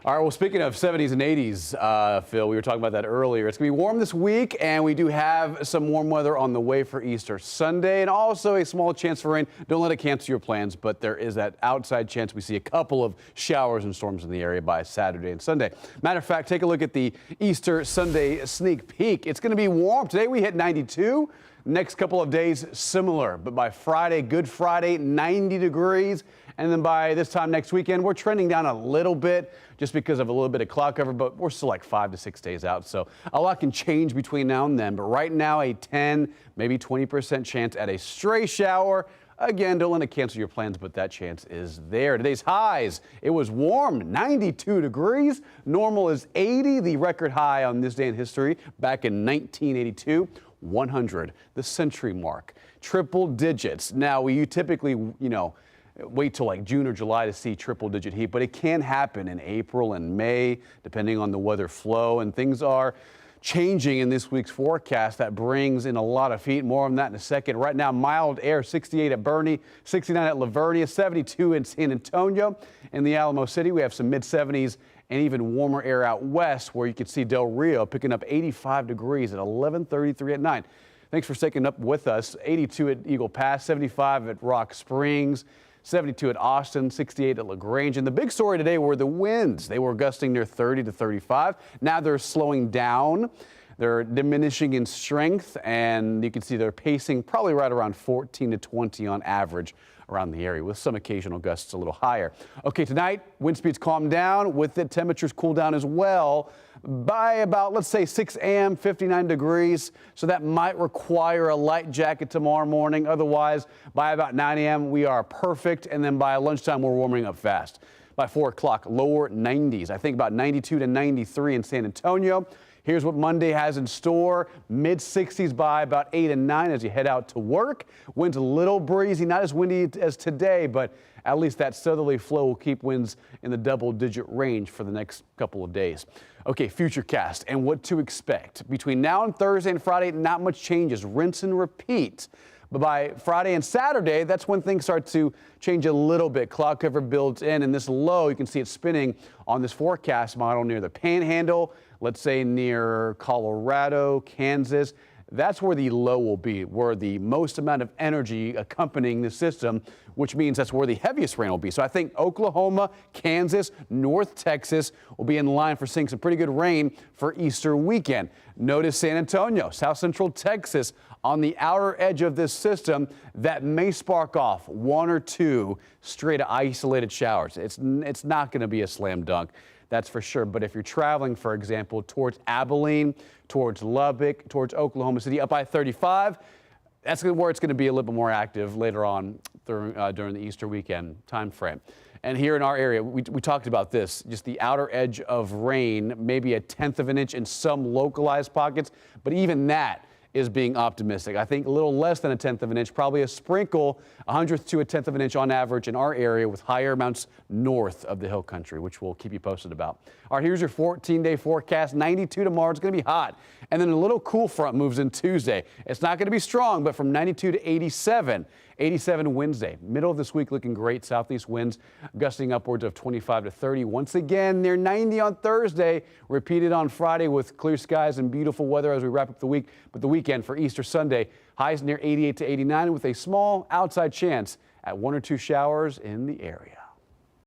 All right, well, speaking of 70s and 80s, Phil, we were talking about that earlier. It's going to be warm this week, and we do have some warm weather on the way for Easter Sunday, and also a small chance for rain. Don't let it cancel your plans, but there is that outside chance we see a couple of showers and storms in the area by Saturday and Sunday. Matter of fact, take a look at the Easter Sunday sneak peek. It's going to be warm. Today we hit 92. Next couple of days, similar. But by Friday, Good Friday, 90 degrees. And then by this time next weekend, we're trending down a little bit just because of a little bit of cloud cover, but we're still like 5 to 6 days out. So a lot can change between now and then. But right now, a 10, maybe 20% chance at a stray shower. Again, don't let it cancel your plans, but that chance is there. Today's highs, it was warm, 92 degrees. Normal is 80, the record high on this day in history back in 1982. 100, the century mark, triple digits. Now, you typically, wait till like June or July to see triple digit heat, but it can happen in April and May, depending on the weather flow, and things are changing in this week's forecast. That brings in a lot of heat. More on that in a second. Right now, mild air, 68 at Bernie, 69 at Livernia, 72 in San Antonio. In the Alamo City, we have some mid-70s and even warmer air out west, where you can see Del Rio picking up 85 degrees at 11:33 at night. Thanks for sticking up with us. 82 at Eagle Pass, 75 at Rock Springs, 72 at Austin, 68 at LaGrange. And the big story today were the winds. They were gusting near 30 to 35. Now they're slowing down. They're diminishing in strength, and you can see they're pacing probably right around 14 to 20 on average around the area, with some occasional gusts a little higher. Okay, tonight, wind speeds calm down. With it, temperatures cool down as well by about, let's say, 6 a.m., 59 degrees. So that might require a light jacket tomorrow morning. Otherwise, by about 9 a.m., we are perfect. And then by lunchtime, we're warming up fast. By 4 o'clock, lower 90s. I think about 92 to 93 in San Antonio. Here's what Monday has in store. Mid-60s by about 8 and 9 as you head out to work. Winds a little breezy, not as windy as today, but at least that southerly flow will keep winds in the double-digit range for the next couple of days. Okay, futurecast and what to expect. Between now and Thursday and Friday, not much changes. Rinse and repeat. But by Friday and Saturday, that's when things start to change a little bit. Cloud cover builds in, and this low, you can see it spinning on this forecast model near the Panhandle, let's say near Colorado, Kansas. That's where the low will be, where the most amount of energy accompanying the system, which means that's where the heaviest rain will be. So I think Oklahoma, Kansas, North Texas will be in line for seeing some pretty good rain for Easter weekend. Notice San Antonio, South Central Texas on the outer edge of this system that may spark off 1 or 2 straight isolated showers. It's not going to be a slam dunk. That's for sure. But if you're traveling, for example, towards Abilene, towards Lubbock, towards Oklahoma City, up I-35, that's where it's going to be a little bit more active later on during the Easter weekend time frame. And here in our area, we talked about this, just the outer edge of rain, maybe 1/10 of an inch in some localized pockets, but even that is being optimistic. I think a little less than 1/10 of an inch, probably a sprinkle, 1/100th to 1/10 of an inch on average in our area, with higher amounts north of the hill country, which we'll keep you posted about. All right, here's your 14-day forecast. 92 tomorrow. It's going to be hot. And then a little cool front moves in Tuesday. It's not going to be strong, but from 92 to 87. 87 Wednesday. Middle of this week looking great. Southeast winds gusting upwards of 25 to 30. Once again, near 90 on Thursday. Repeated on Friday with clear skies and beautiful weather as we wrap up the week. But the weekend for Easter Sunday, highs near 88 to 89 with a small outside chance at 1 or 2 showers in the area.